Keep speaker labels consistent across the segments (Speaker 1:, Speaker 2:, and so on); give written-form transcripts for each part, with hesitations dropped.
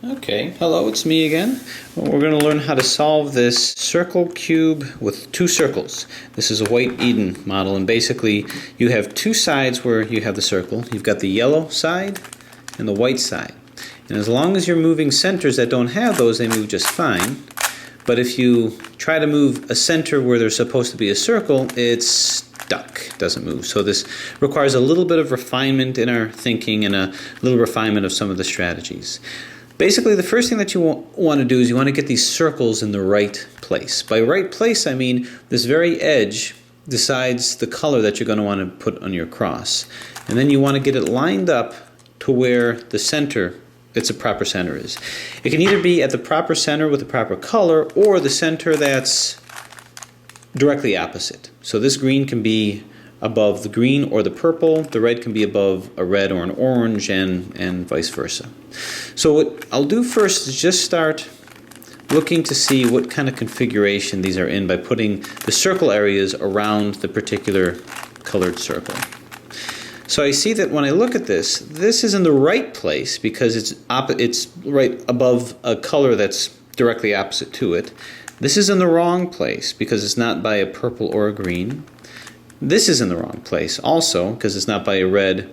Speaker 1: Okay, hello, it's me again. We're going to learn how to solve this circle cube with two circles. This is a WitEden model, and basically you have two sides where you have the circle. You've got the yellow side and the white side. And as long as you're moving centers that don't have those, they move just fine. But if you try to move a center where there's supposed to be a circle, it's stuck, it doesn't move. So this requires a little bit of refinement in our thinking and a little refinement of some of the strategies. Basically, the first thing that you want to do is you want to get these circles in the right place. By right place, I mean this very edge decides the color that you're going to want to put on your cross. And then you want to get it lined up to where the center, its a proper center is. It can either be at the proper center with the proper color or the center that's directly opposite. So this green can be above the green or the purple, the red can be above a red or an orange, and vice versa. So what I'll do first is just start looking to see what kind of configuration these are in by putting the circle areas around the particular colored circle. So I see that when I look at this, this is in the right place because it's right above a color that's directly opposite to it. This is in the wrong place because it's not by a purple or a green. This is in the wrong place also because it's not by a red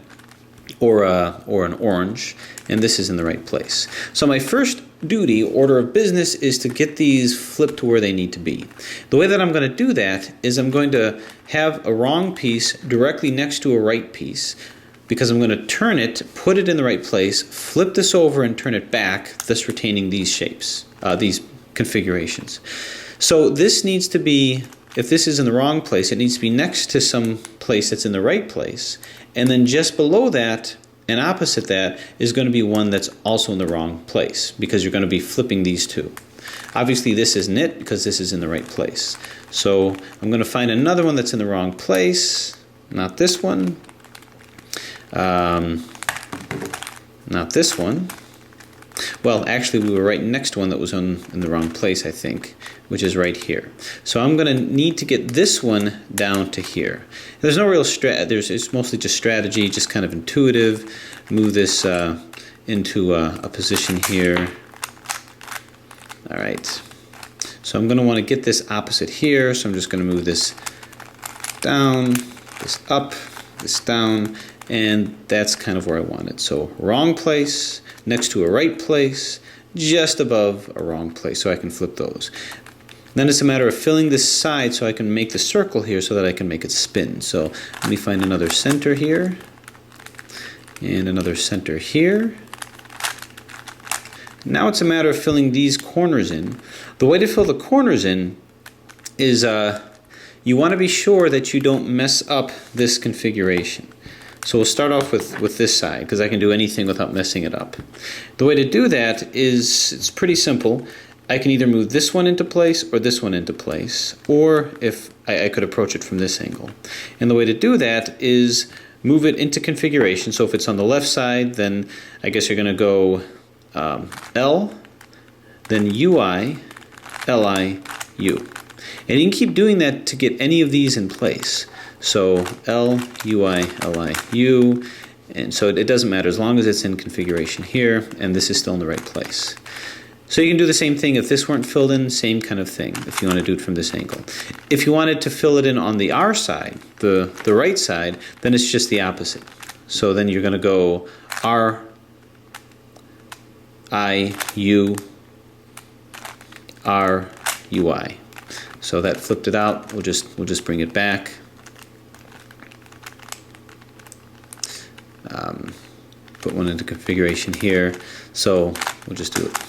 Speaker 1: or an orange, and this is in the right place. So my first duty, order of business, is to get these flipped to where they need to be. The way that I'm going to do that is I'm going to have a wrong piece directly next to a right piece because I'm going to turn it, put it in the right place, flip this over and turn it back, thus retaining these shapes, these configurations. So this needs to be, if this is in the wrong place, it needs to be next to some place that's in the right place. And then just below that and opposite that is going to be one that's also in the wrong place because you're going to be flipping these two. Obviously this isn't it because this is in the right place. So I'm going to find another one that's in the wrong place. Not this one. Not this one. Well, actually, we were right next to one that was in the wrong place, I think, which is right here. So I'm going to need to get this one down to here. There's no real it's mostly just strategy, just kind of intuitive. Move this into a position here. All right. So I'm going to want to get this opposite here. So I'm just going to move this down, this up, this down, and that's kind of where I want it. So wrong place, next to a right place, just above a wrong place, so I can flip those. Then it's a matter of filling this side so I can make the circle here so that I can make it spin. So let me find another center here, and another center here. Now it's a matter of filling these corners in. The way to fill the corners in is you want to be sure that you don't mess up this configuration. So we'll start off with this side because I can do anything without messing it up. The way to do that is, it's pretty simple. I can either move this one into place or this one into place, or if I could approach it from this angle. And the way to do that is move it into configuration. So if it's on the left side, then I guess you're going to go L, then UI, LI, U. And you can keep doing that to get any of these in place. So L, UI, LI, U, and so it doesn't matter as long as it's in configuration here and this is still in the right place. So you can do the same thing if this weren't filled in, same kind of thing if you want to do it from this angle. If you wanted to fill it in on the R side, the right side, then it's just the opposite. So then you're going to go R, I, U, R, UI. So that flipped it out. We'll just bring it back. Put one into configuration here. So we'll just do it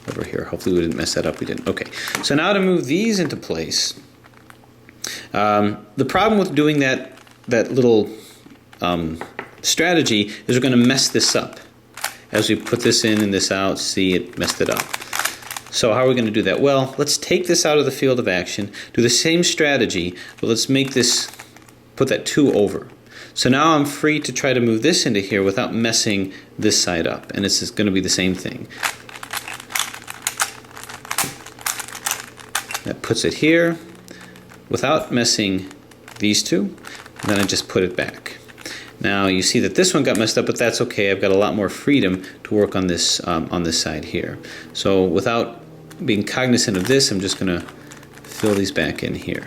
Speaker 1: over here. Hopefully we didn't mess that up. We didn't. Okay. So now to move these into place. The problem with doing that little strategy is we're going to mess this up. As we put this in and this out, see, it messed it up. So how are we going to do that? Well, let's take this out of the field of action, do the same strategy, but let's make this, put that 2 over. So now I'm free to try to move this into here without messing this side up, and it's going to be the same thing. That puts it here without messing these two, and then I just put it back. Now you see that this one got messed up, but that's okay. I've got a lot more freedom to work on this side here. So without being cognizant of this, I'm just going to fill these back in here.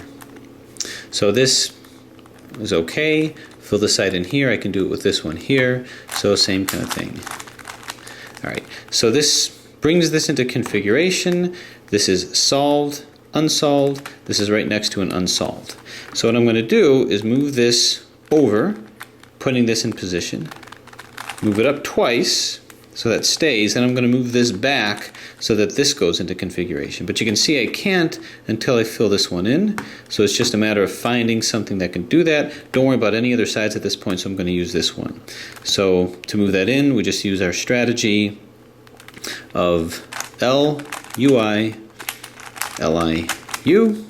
Speaker 1: So this is okay. Fill the side in here. I can do it with this one here. So same kind of thing. All right. So this brings this into configuration. This is solved, unsolved. This is right next to an unsolved. So what I'm going to do is move this over, putting this in position. Move it up twice so that stays, and I'm going to move this back so that this goes into configuration. But you can see I can't until I fill this one in. So it's just a matter of finding something that can do that. Don't worry about any other sides at this point, so I'm going to use this one. So to move that in, we just use our strategy of L, UI, LI, U,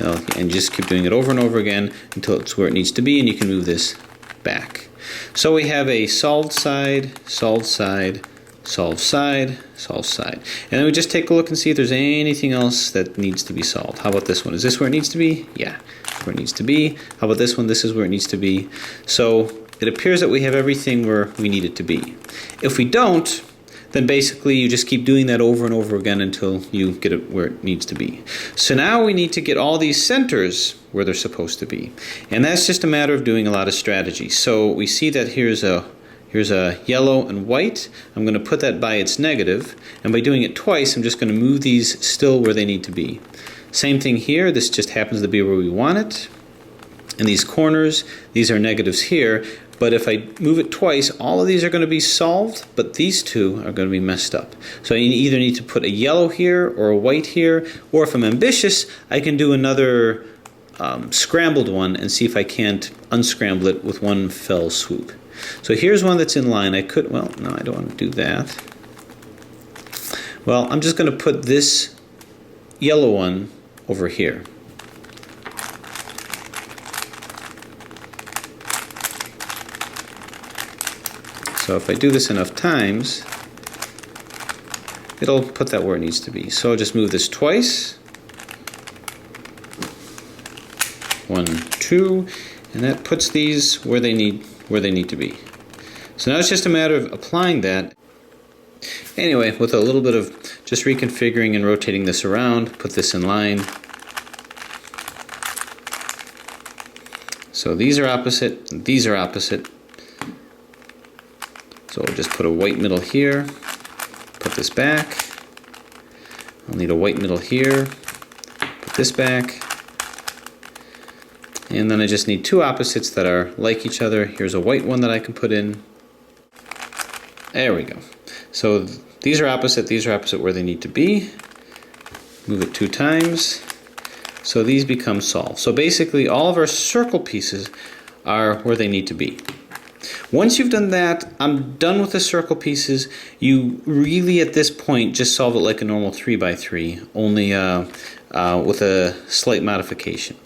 Speaker 1: and just keep doing it over and over again until it's where it needs to be, and you can move this back. So we have a solved side, solved side, solved side, solved side. And then we just take a look and see if there's anything else that needs to be solved. How about this one? Is this where it needs to be? Yeah, where it needs to be. How about this one? This is where it needs to be. So it appears that we have everything where we need it to be. If we don't, then basically you just keep doing that over and over again until you get it where it needs to be. So now we need to get all these centers where they're supposed to be. And that's just a matter of doing a lot of strategy. So we see that here's a yellow and white. I'm going to put that by its negative, and by doing it twice I'm just going to move these still where they need to be. Same thing here, this just happens to be where we want it. And these corners, these are negatives here. But if I move it twice, all of these are going to be solved, but these two are going to be messed up. So I either need to put a yellow here or a white here, or if I'm ambitious, I can do another scrambled one and see if I can't unscramble it with one fell swoop. So here's one that's in line. I could, well, no, I don't want to do that. Well, I'm just going to put this yellow one over here. So if I do this enough times, it'll put that where it needs to be. So I'll just move this twice. 1, 2, and that puts these where they need to be. So now it's just a matter of applying that. Anyway, with a little bit of just reconfiguring and rotating this around, put this in line. So these are opposite, and these are opposite. So we'll just put a white middle here, put this back. I'll need a white middle here, put this back. And then I just need two opposites that are like each other. Here's a white one that I can put in. There we go. So these are opposite where they need to be. Move it 2 times. So these become solved. So basically all of our circle pieces are where they need to be. Once you've done that, I'm done with the circle pieces. You really, at this point, just solve it like a normal 3x3, only with a slight modification.